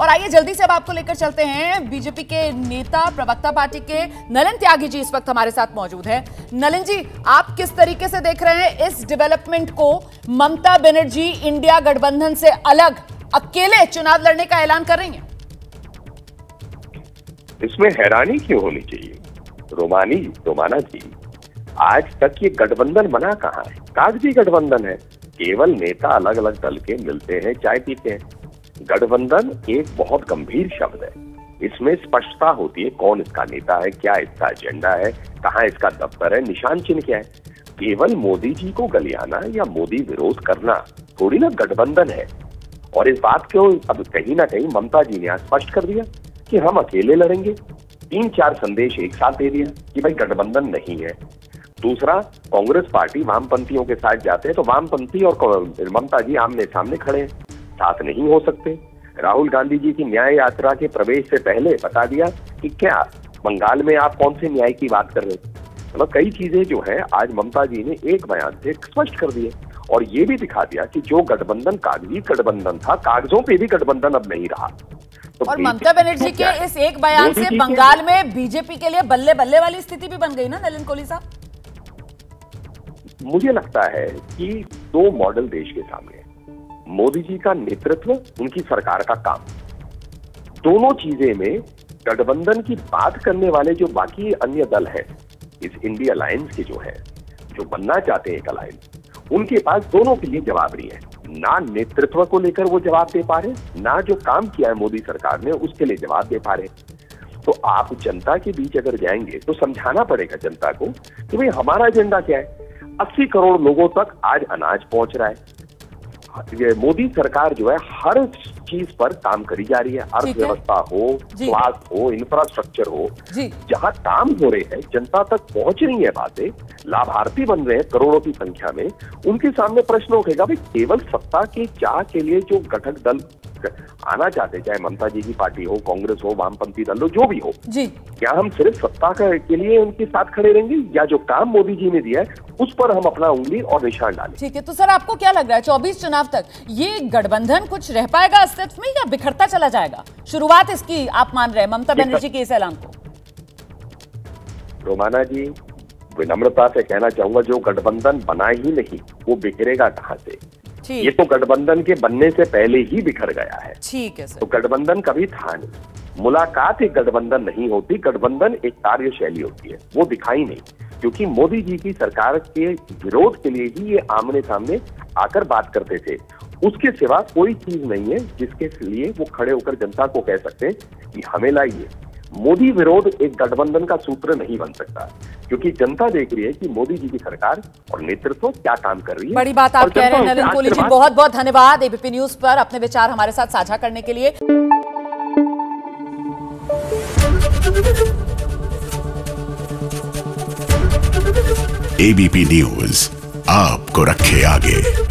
और आइए जल्दी से अब आपको लेकर चलते हैं बीजेपी के नेता प्रवक्ता पार्टी के नलिन त्यागी जी इस वक्त हमारे साथ मौजूद है। नलिन जी, आप किस तरीके से देख रहे हैं इस डेवलपमेंट को? ममता बनर्जी इंडिया गठबंधन से अलग अकेले चुनाव लड़ने का ऐलान कर रही हैं। इसमें हैरानी क्यों होनी चाहिए रोमाना जी? आज तक ये गठबंधन बना कहाँ है? कागजी गठबंधन है, केवल नेता अलग अलग दल के मिलते हैं, चाय पीते हैं। गठबंधन एक बहुत गंभीर शब्द है, इसमें स्पष्टता होती है कौन इसका नेता है, क्या इसका एजेंडा है, कहाँ इसका दफ्तर है, निशान चिन्ह क्या है। केवल मोदी जी को गलियाना या मोदी विरोध करना थोड़ी ना गठबंधन है। और इस बात को अब कहीं ना कहीं ममता जी ने आज स्पष्ट कर दिया कि हम अकेले लड़ेंगे। 3-4 संदेश एक साथ दे दिया कि भाई गठबंधन नहीं है। दूसरा, कांग्रेस पार्टी वामपंथियों के साथ जाते हैं तो वामपंथी और ममता जी आमने सामने खड़े हैं, साथ नहीं हो सकते। राहुल गांधी जी की न्याय यात्रा के प्रवेश से पहले बता दिया कि क्या बंगाल में आप कौन से न्याय की बात कर रहे हैं। मतलब कई चीजें जो है आज ममता जी ने एक बयान से स्पष्ट कर दिए और ये भी दिखा दिया कि जो गठबंधन कागजी गठबंधन था, कागजों पे भी गठबंधन अब नहीं रहा। तो और ममता बनर्जी के इस एक बयान से बंगाल में बीजेपी के लिए बल्ले बल्ले वाली स्थिति भी बन गई ना नलिन कोहली साहब? मुझे लगता है कि 2 मॉडल देश के सामने है, मोदी जी का नेतृत्व, उनकी सरकार का काम। दोनों चीजें में गठबंधन की बात करने वाले जो बाकी अन्य दल हैं, इस इंडिया अलायंस के जो है, जो बनना चाहते हैं एक अलायंस, उनके पास दोनों के लिए जवाब नहीं है। ना नेतृत्व को लेकर वो जवाब दे पा रहे, ना जो काम किया है मोदी सरकार ने उसके लिए जवाब दे पा रहे। तो आप जनता के बीच अगर जाएंगे तो समझाना पड़ेगा जनता को कि भाई हमारा एजेंडा क्या है। 80 करोड़ लोगों तक आज अनाज पहुंच रहा है। ये मोदी सरकार जो है हर चीज पर काम करी जा रही है, अर्थव्यवस्था हो, स्वास्थ्य हो, इंफ्रास्ट्रक्चर हो, जहां काम हो रहे हैं, जनता तक पहुंच रही है बातें, लाभार्थी बन रहे हैं करोड़ों की संख्या में। उनके सामने प्रश्न उठेगा भाई केवल सत्ता की चाह के लिए जो घटक दल आना चाहते, चाहे ममता जी की पार्टी हो, कांग्रेस हो, वामपंथी दल हो, जो भी हो, क्या हम सिर्फ सत्ता के लिए उनके साथ खड़े रहेंगे या जो काम मोदी जी ने दिया है उस पर हम अपना उंगली और निशान डालें? ठीक है, तो सर आपको क्या लग रहा है 24 चुनाव तक ये गठबंधन कुछ रह पाएगा अस्तित्व में या बिखरता चला जाएगा? शुरुआत इसकी आप मान रहे हैं ममता बनर्जी के इस ऐलान को? रोमाना जी, विनम्रता से कहना चाहूंगा, जो गठबंधन बना ही नहीं वो बिखरेगा कहां से? ये तो गठबंधन के बनने से पहले ही बिखर गया है। ठीक है सर। तो गठबंधन कभी था नहीं, मुलाकात एक गठबंधन नहीं होती, गठबंधन एक कार्यशैली होती है, वो दिखाई नहीं, क्योंकि मोदी जी की सरकार के विरोध के लिए ही ये आमने सामने आकर बात करते थे। उसके सिवा कोई चीज नहीं है जिसके लिए वो खड़े होकर जनता को कह सकते हैं कि हमें लाइए। मोदी विरोध एक गठबंधन का सूत्र नहीं बन सकता, क्योंकि जनता देख रही है कि मोदी जी की सरकार और नेतृत्व क्या काम कर रही है। बड़ी बात आप कह रहे हैं नलिन कोहली जी, बहुत बहुत धन्यवाद एबीपी न्यूज पर अपने विचार हमारे साथ साझा करने के लिए। एबीपी न्यूज आपको रखे आगे।